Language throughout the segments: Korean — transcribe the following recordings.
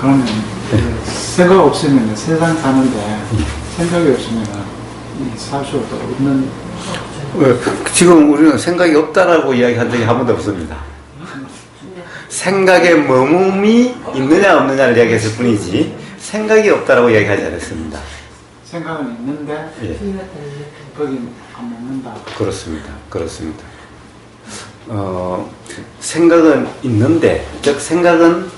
그러면 생각 없으면 세상 사는데 생각이 없으면 살 수가 없는. 지금 우리는 생각이 없다라고 이야기한 적이 한 번도 없습니다. 생각에 머금이 있느냐 없느냐를 이야기했을 뿐이지 생각이 없다라고 이야기하지 않았습니다. 생각은 있는데 예. 거긴 안 먹는다. 그렇습니다. 그렇습니다. 생각은 있는데, 즉 생각은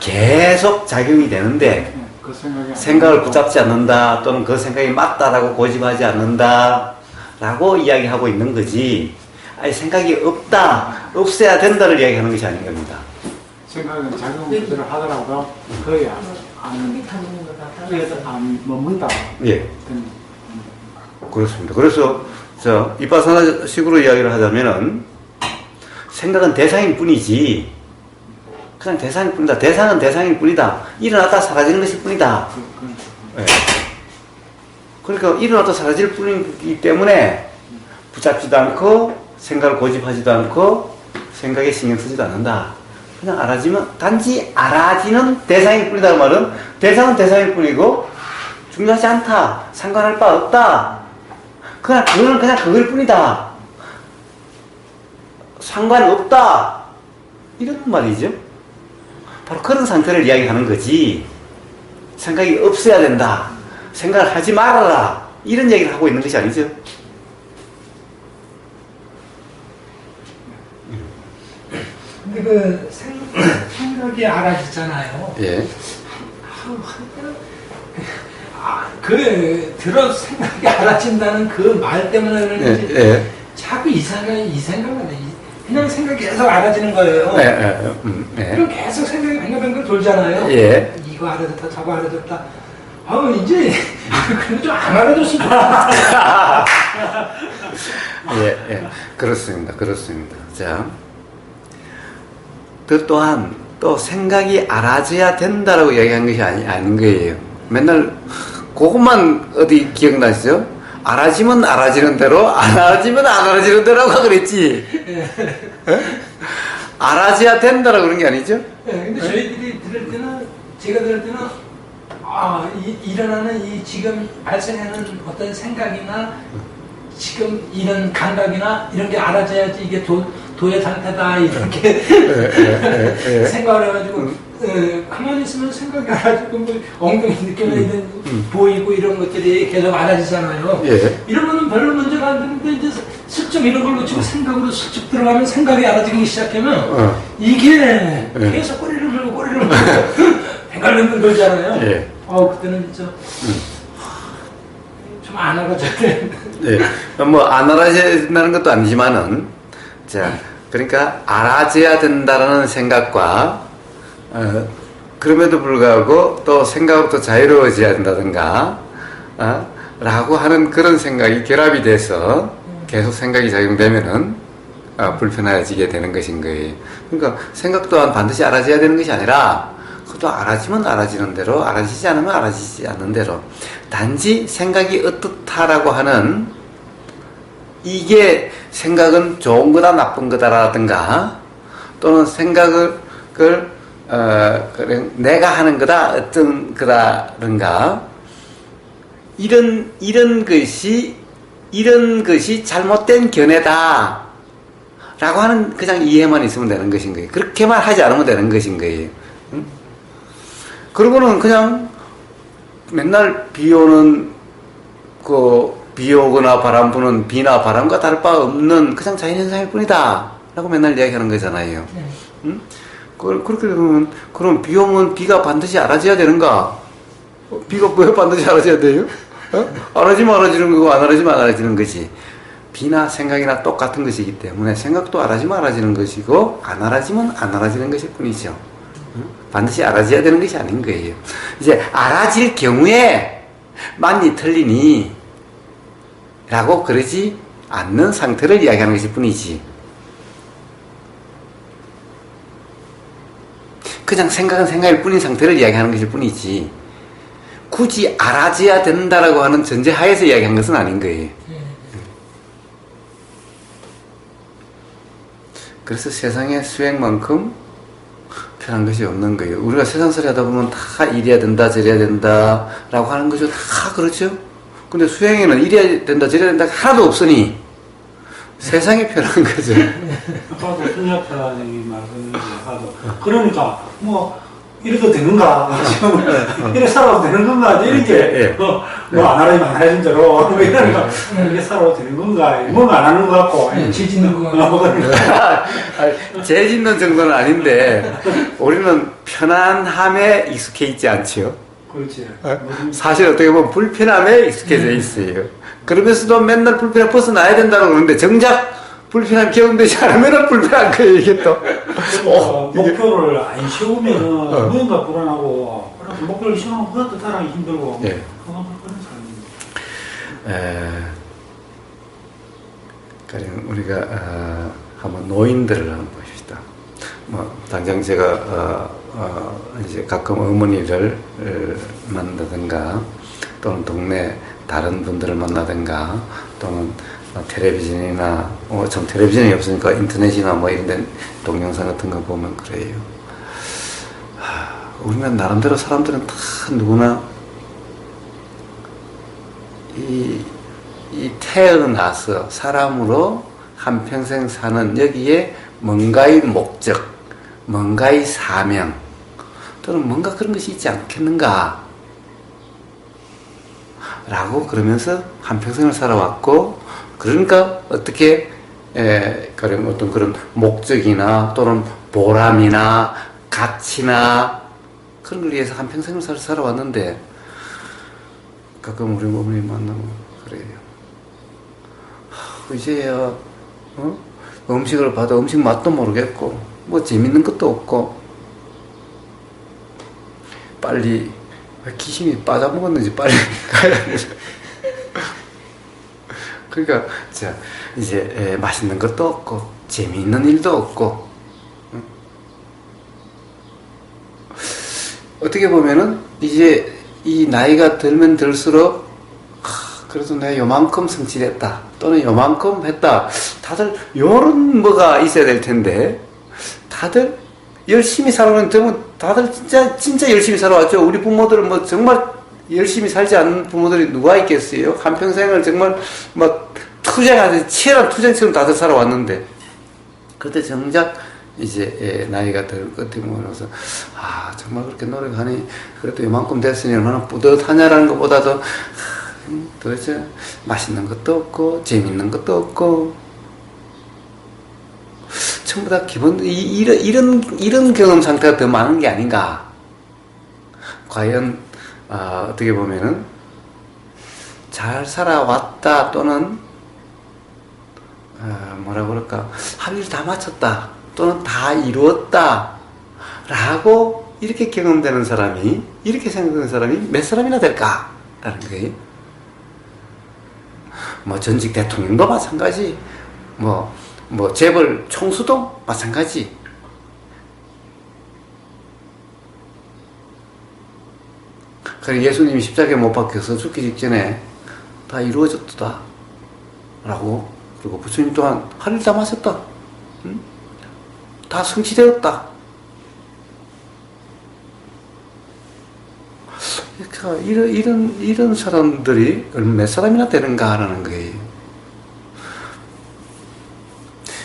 계속 작용이 되는데 그 생각을 붙잡지 않는다 또는 그 생각이 맞다라고 고집하지 않는다라고 이야기하고 있는 거지. 아니 생각이 없다, 없애야 된다를 이야기하는 것이 아닌 겁니다. 생각은 작용을 하더라도 거의 안 먹는다. 예. 그렇습니다. 그래서 이빠사나식으로 이야기를 하자면은 생각은 대상일 뿐이지 그냥 대상일 뿐이다. 대상은 대상일 뿐이다. 일어났다 사라지는 것일 뿐이다. 예. 그러니까 일어났다 사라질 뿐이기 때문에 붙잡지도 않고 생각을 고집하지도 않고 생각에 신경 쓰지도 않는다. 그냥 알아지면 단지 알아지는 대상일 뿐이다. 그 말은 대상은 대상일 뿐이고 중요하지 않다. 상관할 바 없다. 그거는 그냥 그걸 뿐이다. 상관없다. 이런 말이죠. 바로 그런 상태를 이야기하는 거지. 생각이 없어야 된다. 생각을 하지 말아라. 이런 얘기를 하고 있는 것이 아니죠. 근데 그 생각이 알아지잖아요. 예. 들어 생각이 알아진다는 그 말 때문에 그런지 예. 자꾸 이 생각은 그냥 생각이 계속 알아지는 거예요. 그럼 계속 생각이 뱅글뱅글 돌잖아요. 예. 이거 알아졌다 저거 알아졌다. 이제 그래도 좀 안 알아줬으면 좋겠다. 예. 그렇습니다. 그렇습니다. 자. 또한 또 생각이 알아져야 된다라고 이야기한 것이 아닌 거예요. 맨날 그것만 어디 기억나시죠? 알아지면 알아지는 대로, 안 알아지면 안 알아지는 대로라고 그랬지. 알아져야 된다라고 그런 게 아니죠? 근데 저희들이 들을 때는, 제가 들을 때는, 일어나는 이 지금 발생하는 어떤 생각이나 지금 이런 감각이나 이런 게 알아져야지 이게 도의 상태다 이렇게 생각을 해가지고 가만히 있으면 생각이 알아지고 뭐 엉덩이 느껴지는 보이고 이런 것들이 계속 알아지잖아요. 예. 이러면은 별로 문제가 안 되는데 이제 슬쩍 이런 걸 놓치고 생각으로 슬쩍 들어가면 생각이 알아지기 시작하면 이게 계속 꼬리를 물고 뱅글뱅글 돌잖아요. 예. 그때는 진짜 좀 안 알아져야 되는데. 네. 뭐, 안 알아져야 된다는 것도 아니지만은, 자, 그러니까, 알아져야 된다는 생각과, 그럼에도 불구하고 또 생각부터 자유로워져야 된다든가, 라고 하는 그런 생각이 결합이 돼서 계속 생각이 작용되면은, 불편해지게 되는 것인 거예요. 그러니까, 생각 또한 반드시 알아져야 되는 것이 아니라, 그것도 알아지면 알아지는 대로, 알아지지 않으면 알아지지 않는 대로, 단지 생각이 어떻다라고 하는 이게 생각은 좋은 거다 나쁜 거다라든가 또는 생각을 내가 하는 거다 어떤 거다든가 이런 것이 잘못된 견해다 라고 하는 그냥 이해만 있으면 되는 것인 거예요. 그렇게만 하지 않으면 되는 것인 거예요. 응? 그러고는 그냥 맨날 비 오거나 바람 부는 비나 바람과 다를 바 없는 그냥 자연현상일 뿐이다 라고 맨날 이야기하는 거잖아요. 응? 그렇게 되면 그럼 비 오면 비가 반드시 알아져야 되는가? 비가 왜 반드시 알아져야 돼요? 알아지면 알아지는 거고 안 알아지면 안 알아지는 거지. 비나 생각이나 똑같은 것이기 때문에 생각도 알아지면 알아지는 것이고 안 알아지면 안 알아지는 것일 뿐이죠. 반드시 알아져야 되는 것이 아닌 거예요. 이제 알아질 경우에 맞니 틀리니 라고 그러지 않는 상태를 이야기하는 것일 뿐이지. 그냥 생각은 생각일 뿐인 상태를 이야기하는 것일 뿐이지 굳이 알아져야 된다라고 하는 전제하에서 이야기한 것은 아닌 거예요. 그래서 세상의 수행만큼 편한 것이 없는 거예요. 우리가 세상살이 하다 보면 다 이래야 된다, 저래야 된다, 라고 하는 거죠. 다 그렇죠? 근데 수행에는 이래야 된다, 저래야 된다, 하나도 없으니, 세상이 편한 거죠. 아까도 순약사님이 말씀하셔서 그러니까 뭐 이래도 되는가 지금 이래 살아도 되는 건가 이렇게 뭐 안 하라면 안 하는 대로 뭐 이러니까 이렇게 살아도 되는 건가 뭔가 안 하는 것 같고 지 짓는 거 같고. 죄 짓는 정도는 아닌데 우리는 편안함에 익숙해 있지 않지요. 그렇지. 사실 어떻게 보면 불편함에 익숙해져 있어요. 그러면서도 맨날 불편함 벗어나야 된다고 그러는데 정작 불편함 경험되지 않으면 불편한 거예요, 이게 또. 목표를 안 세우면은 뭔가 불안하고 그래서 목표를 세우면 그것도 따라가기 힘들고 예. 그런 사람입니다. 가령 우리가 한번 노인들을 한번 봅시다. 뭐 당장 제가 이제 가끔 어머니를 만나든가 또는 동네 다른 분들을 만나든가 또는 텔레비전이나 전 텔레비전이 없으니까 인터넷이나 뭐 이런 데 동영상 같은 거 보면 그래요. 우리는 나름대로 사람들은 다 누구나 이 태어나서 사람으로 한평생 사는 여기에 뭔가의 목적, 뭔가의 사명 또는 뭔가 그런 것이 있지 않겠는가 라고 그러면서 한평생을 살아왔고, 그러니까 어떻게 가령 어떤 그런 목적이나 또는 보람이나 가치나 그런 걸 위해서 한평생을 살아왔는데 가끔 우리 어머니 만나면 그래요. 이제야 음식을 봐도 음식 맛도 모르겠고 뭐 재밌는 것도 없고 빨리 기심이 빠져먹었는지 빨리 가야 돼. 그러니까 자 이제 맛있는 것도 없고 재미있는 일도 없고 어떻게 보면은 이제 이 나이가 들면 들수록 그래도 내가 요만큼 성취됐다 또는 요만큼 했다, 다들 요런 뭐가 있어야 될 텐데 다들 열심히 살아오는 점은 다들 진짜 열심히 살아왔죠. 우리 부모들은 뭐 정말 열심히 살지 않는 부모들이 누가 있겠어요? 한평생을 정말 막 투쟁하듯이 치열한 투쟁처럼 다들 살아왔는데 그때 정작 이제 나이가 들 것 때문에서 정말 그렇게 노력하니 그래도 이만큼 됐으니 얼마나 뿌듯하냐라는 것보다도 도대체 맛있는 것도 없고 재밌는 것도 없고 전부 다 기본 이런 경험 상태가 더 많은 게 아닌가. 과연 어떻게 보면은 잘 살아왔다 또는 뭐라 그럴까 할 일 다 마쳤다 또는 다 이루었다 라고 이렇게 경험되는 사람이, 이렇게 생각하는 사람이 몇 사람이나 될까라는 거예요. 뭐 전직 대통령도 마찬가지, 뭐 재벌 총수도 마찬가지. 그래 예수님이 십자가에 못 박혀서 죽기 직전에 다 이루어졌다 라고, 그리고 부처님 또한 할 일 다 마쳤다, 다 성취되었다. 그러니까 이런 사람들이 몇 사람이나 되는가라는 거예요.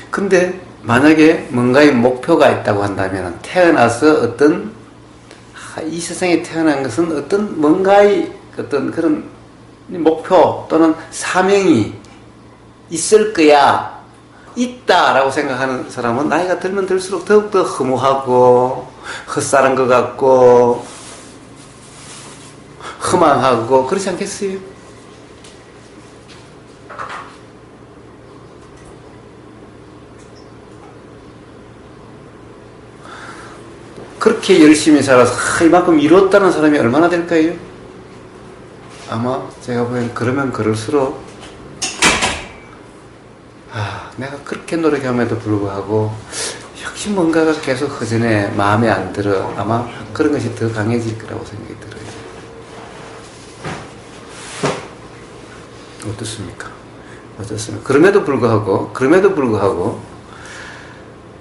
근데 만약에 뭔가의 목표가 있다고 한다면 태어나서 어떤 이 세상에 태어난 것은 어떤 뭔가의 어떤 그런 목표 또는 사명이 있을 거야, 있다라고 생각하는 사람은 나이가 들면 들수록 더욱더 허무하고 헛살은 것 같고 허망하고 그렇지 않겠어요? 그렇게 열심히 살아서 이만큼 이뤘다는 사람이 얼마나 될까요? 아마 제가 보기엔 그러면 그럴수록 내가 그렇게 노력함에도 불구하고 역시 뭔가가 계속 허전해, 마음에 안 들어. 아마 그런 것이 더 강해질 거라고 생각이 들어요. 어떻습니까? 그럼에도 불구하고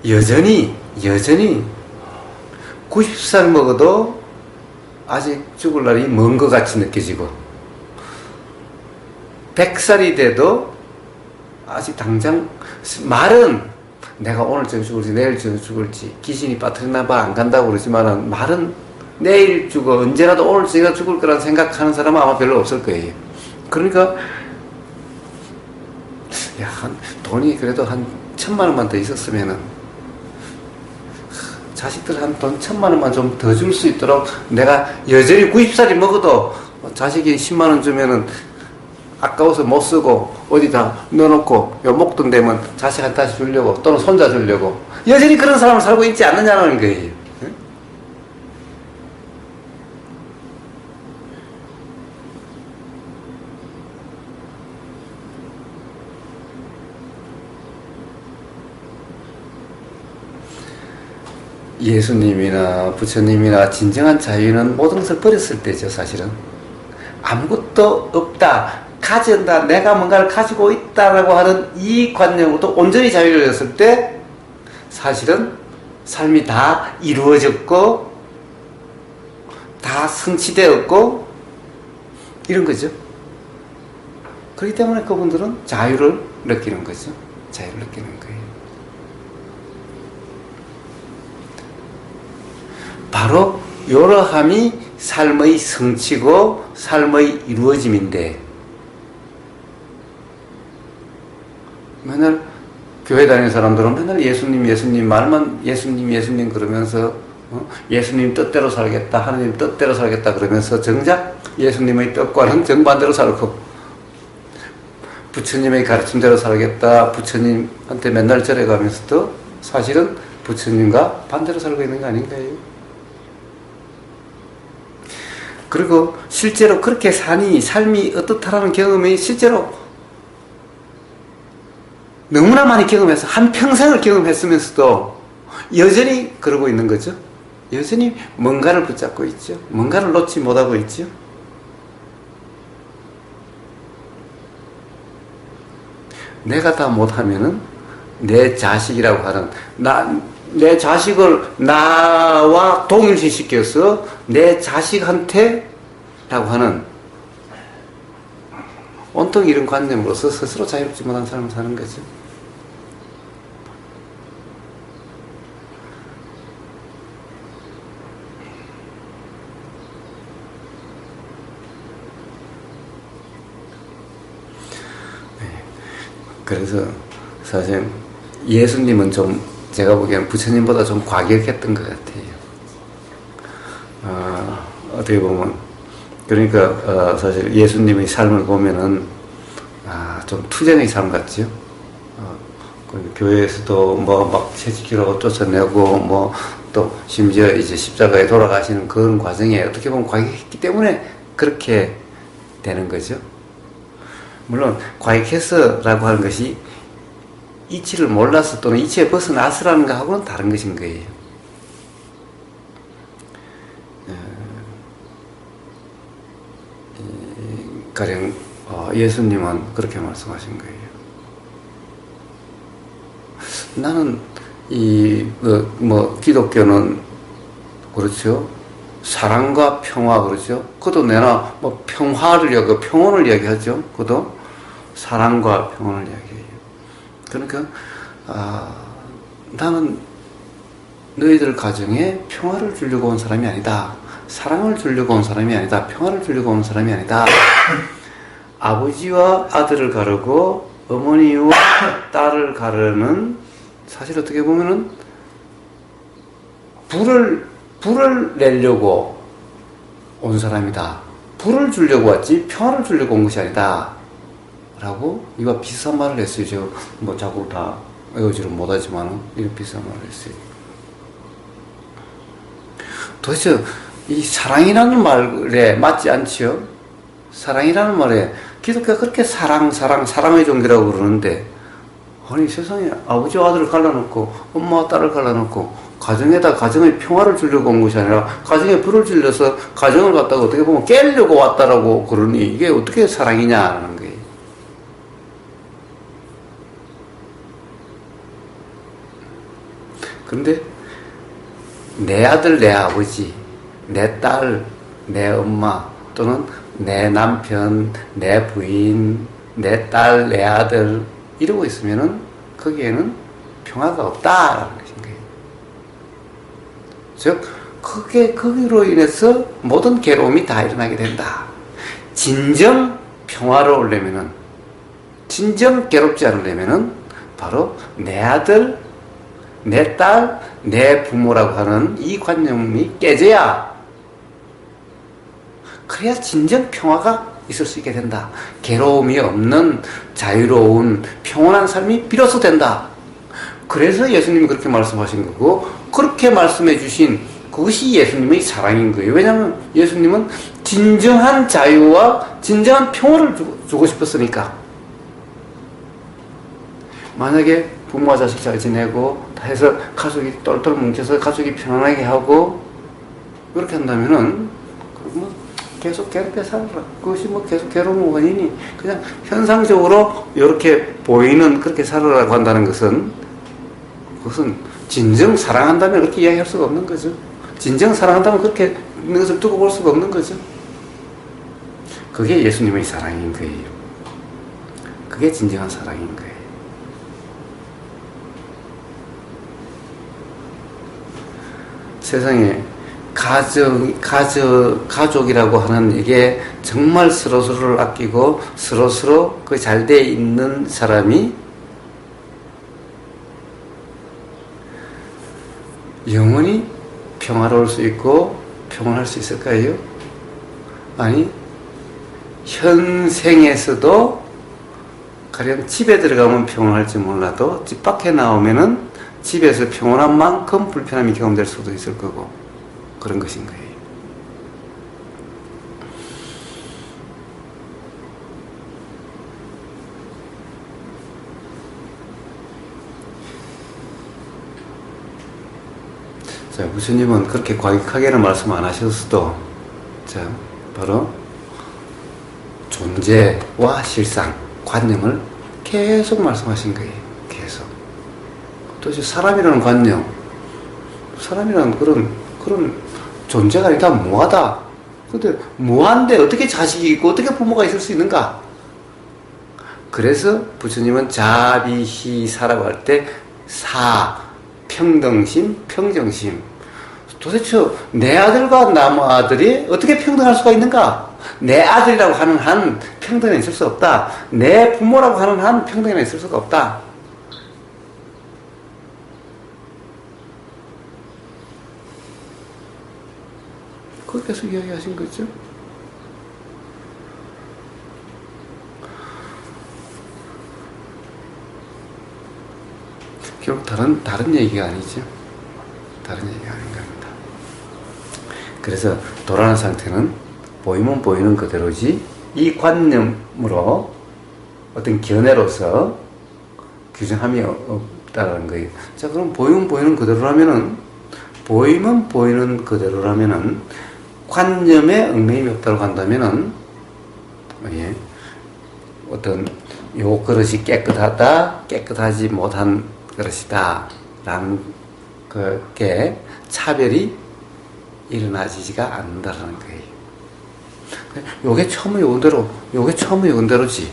여전히 90살 먹어도 아직 죽을 날이 먼 것 같이 느껴지고 100살이 돼도 아직 당장 말은 내가 오늘 저녁 죽을지 내일 저녁 죽을지 귀신이 빠뜨리나 봐 안 간다고 그러지만은 말은 내일 죽어 언제라도 오늘 제가 죽을 거라는 생각하는 사람은 아마 별로 없을 거예요. 그러니까 야, 돈이 그래도 한 1,000만 원만 더 있었으면은 자식들 한 돈 1,000만 원만 좀 더 줄 수 있도록 내가 여전히 90살이 먹어도 자식이 10만 원 주면은 아까워서 못 쓰고 어디다 넣어놓고 요 목돈 되면 자식한테 다시 주려고 또는 손자 주려고 여전히 그런 사람을 살고 있지 않느냐는 거예요. 예수님이나 부처님이나 진정한 자유는 모든 것을 버렸을 때죠. 사실은 아무것도 없다, 가진다, 내가 뭔가를 가지고 있다라고 하는 이 관념부터 온전히 자유로웠을 때 사실은 삶이 다 이루어졌고 다 성취되었고 이런 거죠. 그렇기 때문에 그분들은 자유를 느끼는 거죠. 자유를 느끼는 거예요. 바로 이러함이 삶의 성취고 삶의 이루어짐인데 맨날 교회 다니는 사람들은 맨날 예수님 말만 예수님 그러면서 예수님 뜻대로 살겠다, 하나님 뜻대로 살겠다 그러면서 정작 예수님의 뜻과는 정반대로 살고 부처님의 가르침대로 살겠다, 부처님한테 맨날 절해가면서도 사실은 부처님과 반대로 살고 있는 거 아닌가요? 그리고 실제로 그렇게 삶이 어떻다라는 경험이 실제로 너무나 많이 경험해서 한평생을 경험했으면서도 여전히 그러고 있는 거죠. 여전히 뭔가를 붙잡고 있죠. 뭔가를 놓지 못하고 있죠. 내가 다 못하면은 내 자식이라고 하는 내 자식을 나와 동일시시켜서 내 자식한테 라고 하는 온통 이런 관념으로서 스스로 자유롭지 못한 삶을 사는 거죠. 그래서 사실 예수님은 좀 제가 보기에는 부처님보다 좀 과격했던 것 같아요. 어떻게 보면 그러니까 사실 예수님의 삶을 보면은 좀 투쟁의 삶 같죠. 교회에서도 뭐 막 채찍질하고 쫓아내고 뭐 또 심지어 이제 십자가에 돌아가시는 그런 과정에 어떻게 보면 과격했기 때문에 그렇게 되는 거죠. 물론 과격해서라고 하는 것이 이치를 몰라서 또는 이치에 벗어나서라는 것하고는 다른 것인 거예요. 가령 예수님은 그렇게 말씀하신 거예요. 나는 기독교는 그렇죠. 사랑과 평화 그렇죠. 그도 내나 뭐 평화를 이야기하고 평온을 이야기하죠. 그도 사랑과 평온을 이야기해요. 그러니까 나는 너희들 가정에 평화를 주려고 온 사람이 아니다. 사랑을 주려고 온 사람이 아니다. 평화를 주려고 온 사람이 아니다. 아버지와 아들을 가르고 어머니와 딸을 가르는 사실 어떻게 보면은 불을 내려고 온 사람이다. 불을 주려고 왔지 평화를 주려고 온 것이 아니다. 라고 이와 비슷한 말을 했어요. 뭐 자꾸 다 외우지를 못하지만 이런 비슷한 말을 했어요. 도대체 이 사랑이라는 말에 맞지 않지요? 사랑이라는 말에 기독교가 그렇게 사랑의 종교라고 그러는데 아니 세상에 아버지와 아들을 갈라놓고 엄마와 딸을 갈라놓고 가정의 평화를 주려고 온 것이 아니라 가정에 불을 질러서 가정을 갖다가 어떻게 보면 깨려고 왔다라고 그러니 이게 어떻게 사랑이냐는 거예요. 그런데 내 아들, 내 아버지, 내 딸, 내 엄마, 또는 내 남편, 내 부인, 내 딸, 내 아들, 이러고 있으면은 거기에는 평화가 없다라는 것인 거예요. 즉, 거기로 인해서 모든 괴로움이 다 일어나게 된다. 진정 평화를 오려면은, 진정 괴롭지 않으려면은, 바로 내 아들, 내 딸, 내 부모라고 하는 이 관념이 깨져야, 그래야 진정 평화가 있을 수 있게 된다. 괴로움이 없는 자유로운 평온한 삶이 비로소 된다. 그래서 예수님이 그렇게 말씀하신 거고, 그렇게 말씀해 주신 그것이 예수님의 사랑인 거예요. 왜냐하면 예수님은 진정한 자유와 진정한 평화를 주고 싶었으니까. 만약에 부모와 자식 잘 지내고 다 해서 가족이 똘똘 뭉쳐서 가족이 편안하게 하고 그렇게 한다면은 뭐 계속 괴롭게 살아라. 그것이 뭐 계속 괴로운 원인이 그냥 현상적으로 이렇게 보이는 그렇게 살아라고 한다는 것은, 그것은 진정 사랑한다면 그렇게 이야기할 수가 없는 거죠. 진정 사랑한다면 그렇게 있는 것을 두고 볼 수가 없는 거죠. 그게 예수님의 사랑인 거예요. 그게 진정한 사랑인 거예요. 세상에 가족이라고 하는 이게 정말 서로서로를 아끼고 서로서로 그 잘 돼 있는 사람이 영원히 평화로울 수 있고 평온할 수 있을까요? 아니, 현생에서도 가령 집에 들어가면 평온할지 몰라도 집 밖에 나오면은 집에서 평온한 만큼 불편함이 경험될 수도 있을 거고, 그런 것인 거예요. 자, 부처님은 그렇게 과격하게는 말씀 안 하셨어도, 자, 바로 존재와 실상, 관념을 계속 말씀하신 거예요. 계속. 도대체 사람이라는 관념, 사람이라는 그런 존재가 아니라 무하다. 근데 무한데 어떻게 자식이 있고 어떻게 부모가 있을 수 있는가? 그래서 부처님은 자비희사라고 할 때 평등심, 평정심. 도대체 내 아들과 남 아들이 어떻게 평등할 수가 있는가? 내 아들이라고 하는 한 평등은 있을 수 없다. 내 부모라고 하는 한 평등은 있을 수가 없다. 그걸 계속 이야기하신 거죠. 결국 다른 얘기가 아니죠. 다른 얘기가 아닌 겁니다. 그래서 도라는 상태는 보이면 보이는 그대로지, 이 관념으로 어떤 견해로서 규정함이 없다는 거예요. 자, 그럼 보이면 보이는 그대로라면은, 관념에 얽매임이 없다고 한다면은, 예, 어떤 요 그릇이 깨끗하다, 깨끗하지 못한 그릇이다 라는 그게 차별이 일어나지가 않는다는 거예요. 요게 처음에 요건대로, 요게 처음에 요건대로지.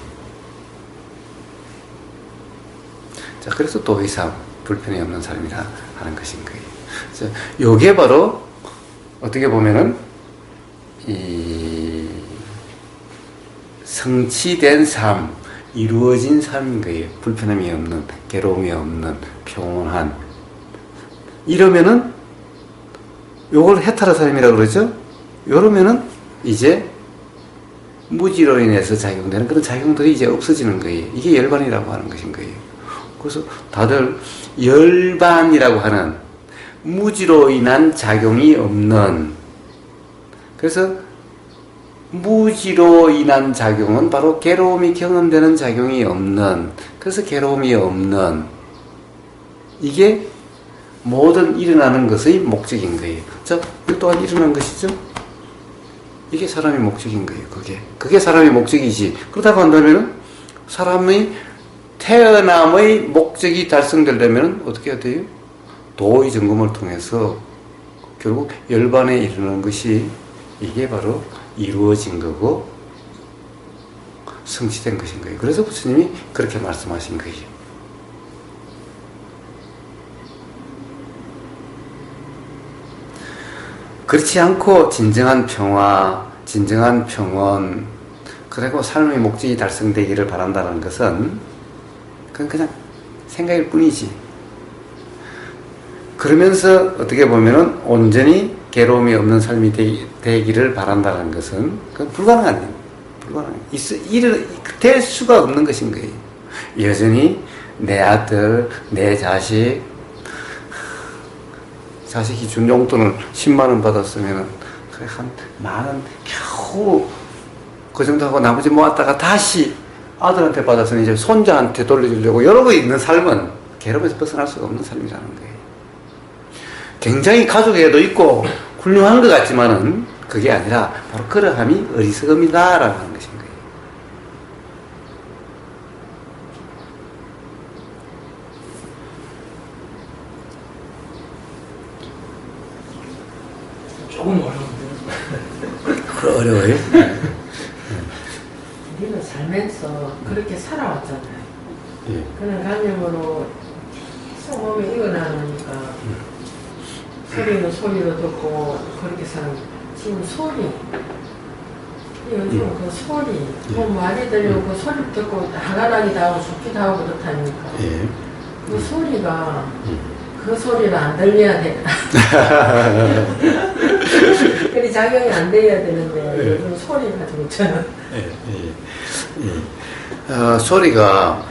자, 그래서 더 이상 불편이 없는 삶이라 하는 것인 거예요. 자, 요게 바로 어떻게 보면은 이 성취된 삶, 이루어진 삶인 거예요. 불편함이 없는, 괴로움이 없는, 평온한. 이러면은 요걸 해탈의 삶이라고 그러죠? 이러면은 이제 무지로 인해서 작용되는 그런 작용들이 이제 없어지는 거예요. 이게 열반이라고 하는 것인 거예요. 그래서 다들 열반이라고 하는 무지로 인한 작용이 없는, 그래서 무지로 인한 작용은 바로 괴로움이 경험되는 작용이 없는, 그래서 괴로움이 없는, 이게 모든 일어나는 것의 목적인 거예요. 자, 이 또한 일어난 것이죠? 이게 사람의 목적인 거예요. 그게 사람의 목적이지. 그렇다고 한다면 사람의 태어남의 목적이 달성되려면 어떻게 해야 돼요? 도의 점검을 통해서 결국 열반에 이르는 것이 이게 바로 이루어진 거고 성취된 것인 거예요. 그래서 부처님이 그렇게 말씀하신 거예요. 그렇지 않고 진정한 평화, 진정한 평온, 그리고 삶의 목적이 달성되기를 바란다는 것은 그건 그냥 생각일 뿐이지. 그러면서 어떻게 보면은 온전히 괴로움이 없는 삶이 되기를 바란다는 것은 그건 불가능한 일. 될 수가 없는 것인 거예요. 여전히 내 아들, 내 자식이 준 용돈을 10만 원 받았으면은 그래 한 만원 겨우 그 정도 하고 나머지 모았다가 다시 아들한테 받아서 이제 손자한테 돌려주려고 이러고 있는 삶은 괴로움에서 벗어날 수가 없는 삶이라는 거예요. 굉장히 가족애도 있고 훌륭한 것 같지만은 그게 아니라 바로 그러함이 어리석음이다라고 하는 것인 거예요. 조금 어려운데요. 어려워요? 우리는 살면서 그렇게 살아왔잖아요. 예. 그런 관념으로 계속 몸에 익어나니까 소리는 소리로 듣고 그렇게 사는 지금 소리 요즘 그 소리 그 말이 들리고 그 소리 듣고 하나라기도 하고 좋기도 하고 그렇다니까 예. 그 소리가 그 소리를 안 들려야 돼. 그리 작용이 안 돼야 되는데 요즘 소리가 좀 있잖아. 소리가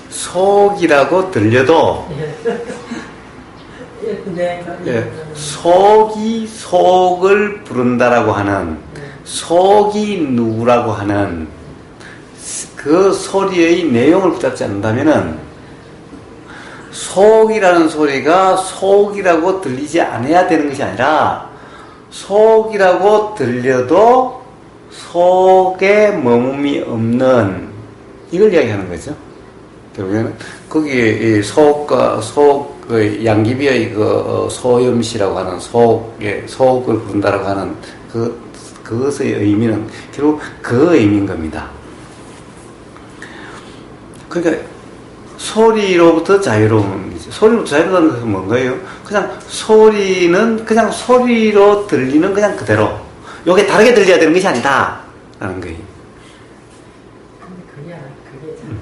속이라고 들려도 속이 속을 부른다라고 하는 속이 누구라고 하는 그 소리의 내용을 붙잡지 않는다면은 속이라는 소리가 속이라고 들리지 않아야 되는 것이 아니라 속이라고 들려도 속에 머금이 없는 이걸 이야기하는 거죠. 결국에는 거기에 속과 그 양귀비의 그 소염시라고 하는 속을 부른다라고 하는 그것의 의미는 결국 그 의미인 겁니다. 그러니까 소리로부터 자유로움이죠. 소리로부터 자유로운 것은 뭔가요? 그냥 소리는 그냥 소리로 들리는 그냥 그대로. 요게 다르게 들려야 되는 것이 아니다. 라는 거예요. 근데 그게 참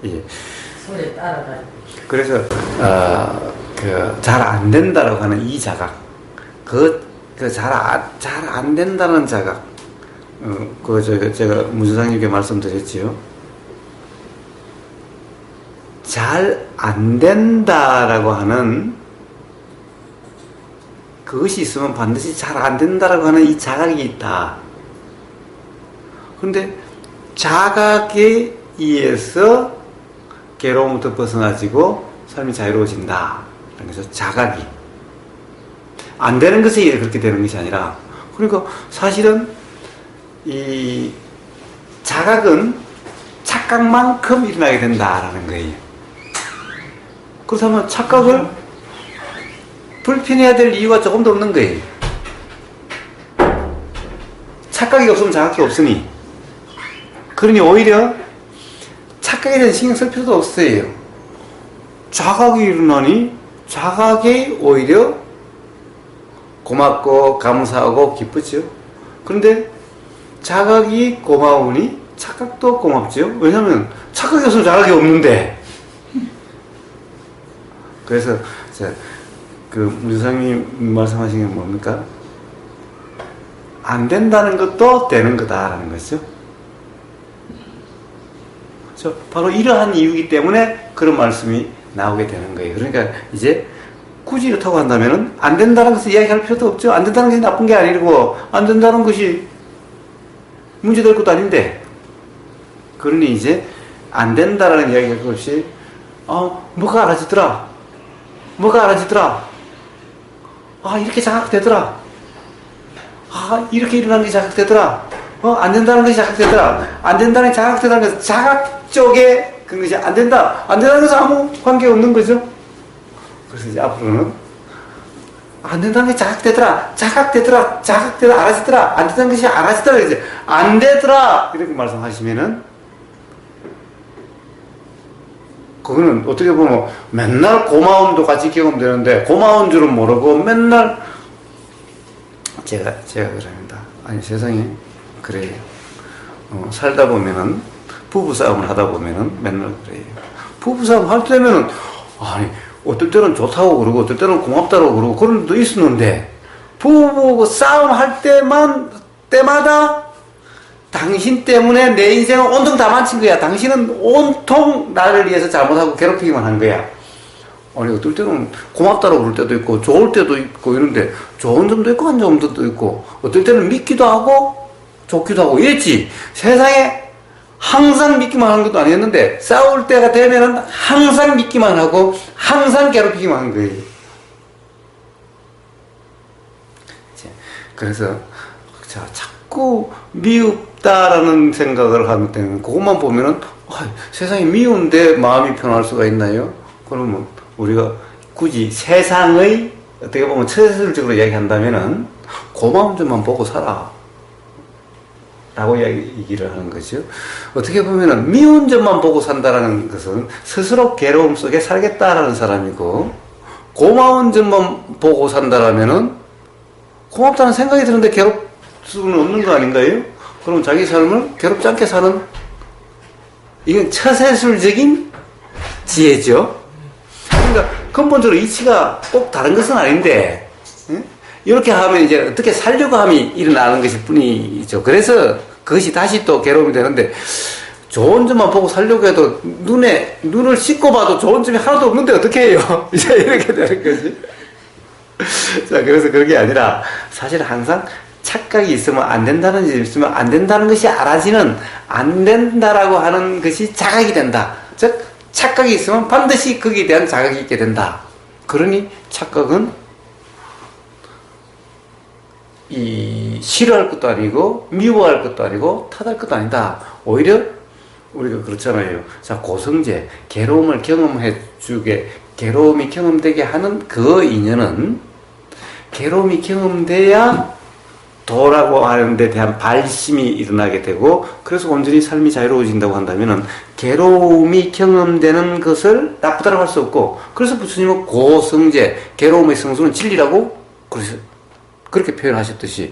예. 소리에 따라다니. 그래서 잘 안 된다라고 하는 이 자각, 잘 안 된다는 자각, 제가 문수장님께 말씀드렸지요. 잘 안 된다라고 하는 그것이 있으면 반드시 잘 안 된다라고 하는 이 자각이 있다. 그런데 자각에 의해서 괴로움부터 벗어나지고 삶이 자유로워진다. 그래서 자각이 안 되는 것에 그렇게 되는 것이 아니라, 그러니까 사실은 이 자각은 착각만큼 일어나게 된다라는 거예요. 그렇다면 착각을 불편해야 될 이유가 조금도 없는 거예요. 착각이 없으면 자각이 없으니. 그러니 오히려 착각에 대한 신경 쓸 필요도 없어요. 자각이 일어나니 자각이 오히려 고맙고 감사하고 기쁘죠. 그런데 자각이 고마우니 착각도 고맙죠. 왜냐하면 착각이 없으면 자각이 없는데. 그래서 그 문수장님 말씀하신 게 뭡니까? 안 된다는 것도 되는 거다라는 거죠. 그렇죠? 바로 이러한 이유이기 때문에 그런 말씀이 나오게 되는 거예요. 그러니까 이제 굳이 이렇다고 한다면은 안 된다는 것을 이야기할 필요도 없죠. 안 된다는 것이 나쁜 게 아니고 안 된다는 것이 문제될 것도 아닌데. 그러니 이제 안 된다라는 이야기할 것 없이 뭐가 알아지더라. 이렇게 자각되더라. 이렇게 일어나는 게 자각되더라. 안 된다는 것이 자각되더라. 안 된다는 게 자각되다는 것은 자각 쪽에 그것이 안 된다는 것은 아무 관계 없는 거죠. 그래서 이제 앞으로는 안 된다는 게 자각되더라, 알아지더라, 안 된다는 것이 알아지더라, 이제 안 되더라 이렇게 말씀하시면은 그거는 어떻게 보면 맨날 고마움도 같이 경험되는데 고마운 줄은 모르고 맨날 제가 그럽니다. 아니 세상에 그래요. 살다 보면은 부부싸움을 하다 보면은 맨날 그래요. 부부싸움 할 때면은 아니 어떨 때는 좋다고 그러고 어떨 때는 고맙다고 그러고 그런 일도 있었는데 부부 싸움 할 때마다 당신 때문에 내 인생을 온통 다 망친 거야. 당신은 온통 나를 위해서 잘못하고 괴롭히기만 한 거야. 아니 어떨 때는 고맙다고 그럴 때도 있고 좋을 때도 있고 이런데 좋은 점도 있고 안 좋은 점도 있고 어떨 때는 믿기도 하고 좋기도 하고 이랬지. 세상에 항상 믿기만 하는 것도 아니었는데 싸울 때가 되면은 항상 믿기만 하고 항상 괴롭히기만 한 거예요. 그래서 자꾸 미흡다라는 생각을 하는 때는 그것만 보면은 세상이 미운데 마음이 편할 수가 있나요? 그러면 우리가 굳이 세상의 어떻게 보면 처세술적으로 이야기한다면은 고마운 점만 보고 살아 라고 얘기를 하는 거죠. 어떻게 보면은 미운 점만 보고 산다라는 것은 스스로 괴로움 속에 살겠다라는 사람이고 고마운 점만 보고 산다라면은 고맙다는 생각이 드는데 괴롭 수는 없는 거 아닌가요? 그럼 자기 삶을 괴롭지 않게 사는 이건 처세술적인 지혜죠. 그러니까 근본적으로 이치가 꼭 다른 것은 아닌데 이렇게 하면 이제 어떻게 살려고 함이 일어나는 것일 뿐이죠. 그래서 그것이 다시 또 괴로움이 되는데 좋은 점만 보고 살려고 해도 눈을 씻고 봐도 좋은 점이 하나도 없는데 어떻게 해요? 이제 이렇게 되는 거지. 자, 그래서 그런 게 아니라 사실 항상 착각이 있으면 안 된다는 점이 있으면 안 된다는 것이 알아지는 안 된다라고 하는 것이 자각이 된다. 즉 착각이 있으면 반드시 거기에 대한 자각이 있게 된다. 그러니 착각은 싫어할 것도 아니고 미워할 것도 아니고 탓할 것도 아니다. 오히려 우리가 그렇잖아요. 자, 고성제, 괴로움을 경험해 주게, 괴로움이 경험되게 하는 그 인연은 괴로움이 경험돼야 도라고 하는 데 대한 발심이 일어나게 되고 그래서 온전히 삶이 자유로워진다고 한다면은 괴로움이 경험되는 것을 나쁘다고 할 수 없고 그래서 부처님은 고성제, 괴로움의 성수는 진리라고 그렇게 표현하셨듯이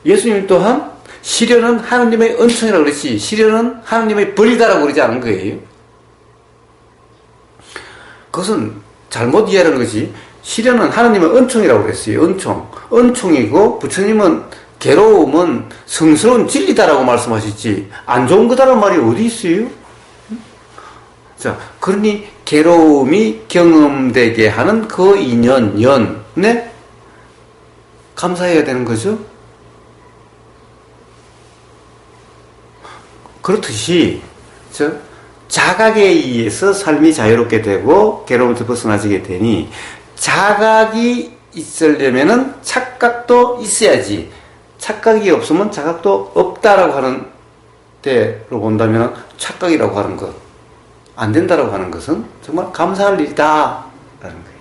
예수님 또한 시련은 하나님의 은총이라고 그랬지 시련은 하나님의 벌이다라고 그러지 않은 거예요. 그것은 잘못 이해하는 것이 시련은 하나님의 은총이라고 그랬어요. 은총이고 부처님은 괴로움은 성스러운 진리다라고 말씀하셨지 안 좋은 거다라는 말이 어디 있어요? 자, 그러니 괴로움이 경험되게 하는 그 인연에 감사해야 되는 거죠. 그렇듯이 자각에 의해서 삶이 자유롭게 되고 괴로움에서 벗어나지게 되니 자각이 있으려면은 착각도 있어야지 착각이 없으면 자각도 없다라고 하는 때로 본다면 착각이라고 하는 것 안 된다라고 하는 것은 정말 감사할 일이다 라는 거예요.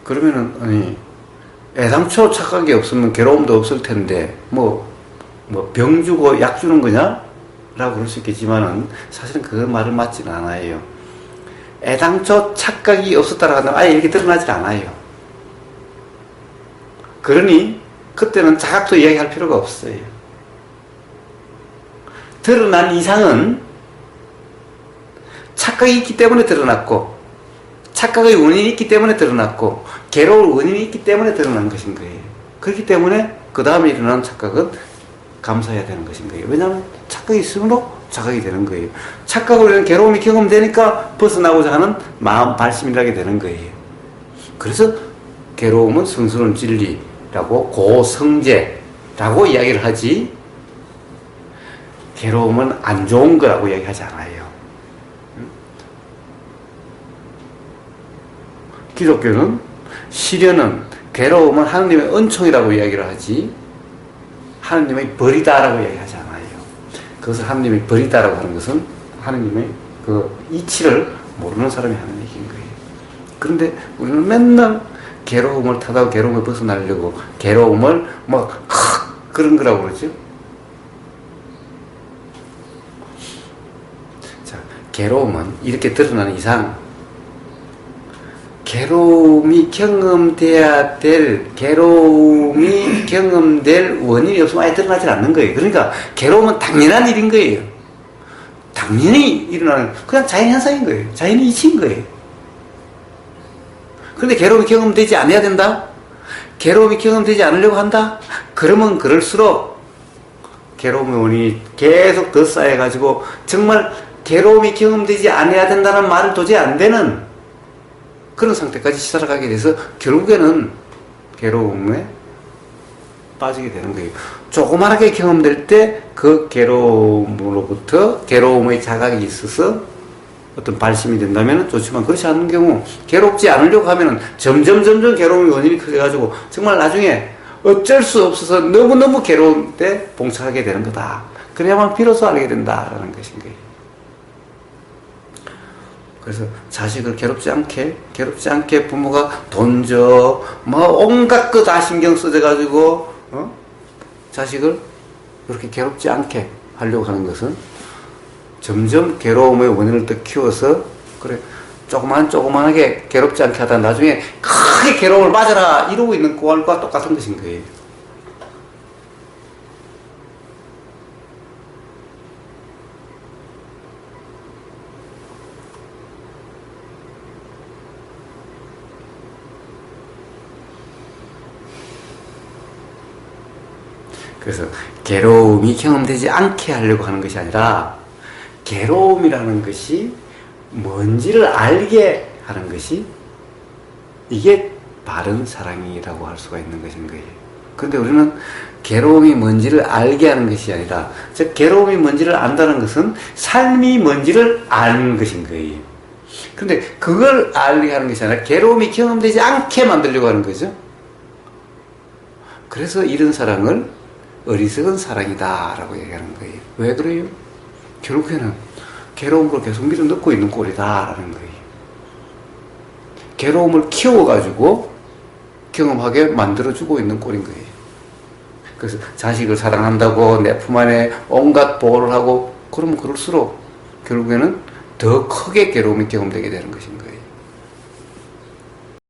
그러면은 아니 애당초 착각이 없으면 괴로움도 없을 텐데 병 주고 약 주는 거냐? 라고 그럴 수 있겠지만은 사실은 그 말은 맞지는 않아요. 애당초 착각이 없었다라고 하면 아예 이렇게 드러나질 않아요. 그러니 그때는 자각도 이야기할 필요가 없어요. 드러난 이상은 착각이 있기 때문에 드러났고 착각의 원인이 있기 때문에 드러났고 괴로울 원인이 있기 때문에 드러난 것인 거예요. 그렇기 때문에 그 다음에 일어나는 착각은 감사해야 되는 것인 거예요. 왜냐하면 착각이 있으므로 자각이 되는 거예요. 착각으로 인한 괴로움이 경험되니까 벗어나고자 하는 마음 발심을 하게 되는 거예요. 그래서 괴로움은 성스러운 진리라고 고성제라고 이야기를 하지 괴로움은 안 좋은 거라고 이야기하지 않아요. 기독교는 시련은 괴로움은 하나님의 은총이라고 이야기를 하지 하나님의 벌이다라고 이야기하지 않아요. 그것을 하나님의 벌이다라고 하는 것은 하나님의 그 이치를 모르는 사람이 하는 얘기인 거예요. 그런데 우리는 맨날 괴로움을 타다가 괴로움을 벗어나려고 괴로움을 그런 거라고 그러죠. 자, 괴로움은 이렇게 드러나는 이상 괴로움이 경험될 원인이 없으면 아예 드러나지 않는 거예요. 그러니까 괴로움은 당연한 일인 거예요. 당연히 일어나는 그냥 자연현상인 거예요. 자연의 이치인 거예요. 그런데 괴로움이 경험되지 않아야 된다? 괴로움이 경험되지 않으려고 한다? 그러면 그럴수록 괴로움의 원인이 계속 더 쌓여가지고 정말 괴로움이 경험되지 않아야 된다는 말은 도저히 안 되는 그런 상태까지 살아가게 돼서 결국에는 괴로움에 빠지게 되는 거예요. 조그만하게 경험될 때 그 괴로움으로부터 괴로움의 자각이 있어서 어떤 발심이 된다면 좋지만 그렇지 않은 경우 괴롭지 않으려고 하면 점점 괴로움의 원인이 커져가지고 정말 나중에 어쩔 수 없어서 너무너무 괴로운 때 봉착하게 되는 거다. 그래야만 비로소 알게 된다라는 것인 거예요. 그래서 자식을 괴롭지 않게 부모가 돈 줘, 온갖 거 다 신경 써져가지고, 자식을 그렇게 괴롭지 않게 하려고 하는 것은 점점 괴로움의 원인을 더 키워서, 그래, 조그만하게 괴롭지 않게 하다 나중에 크게 괴로움을 맞아라! 이러고 있는 꼴과 똑같은 것인 거예요. 그래서 괴로움이 경험되지 않게 하려고 하는 것이 아니라 괴로움이라는 것이 뭔지를 알게 하는 것이 이게 바른 사랑이라고 할 수가 있는 것인 거예요. 그런데 우리는 괴로움이 뭔지를 알게 하는 것이 아니라 즉 괴로움이 뭔지를 안다는 것은 삶이 뭔지를 아는 것인 거예요. 그런데 그걸 알게 하는 것이 아니라 괴로움이 경험되지 않게 만들려고 하는 거죠. 그래서 이런 사랑을 어리석은 사랑이다 라고 얘기하는 거예요. 왜 그래요? 결국에는 괴로운 걸 계속 밀어넣고 있는 꼴이다 라는 거예요. 괴로움을 키워가지고 경험하게 만들어주고 있는 꼴인 거예요. 그래서 자식을 사랑한다고 내 품 안에 온갖 보호를 하고 그러면 그럴수록 결국에는 더 크게 괴로움이 경험되게 되는 것인 거예요.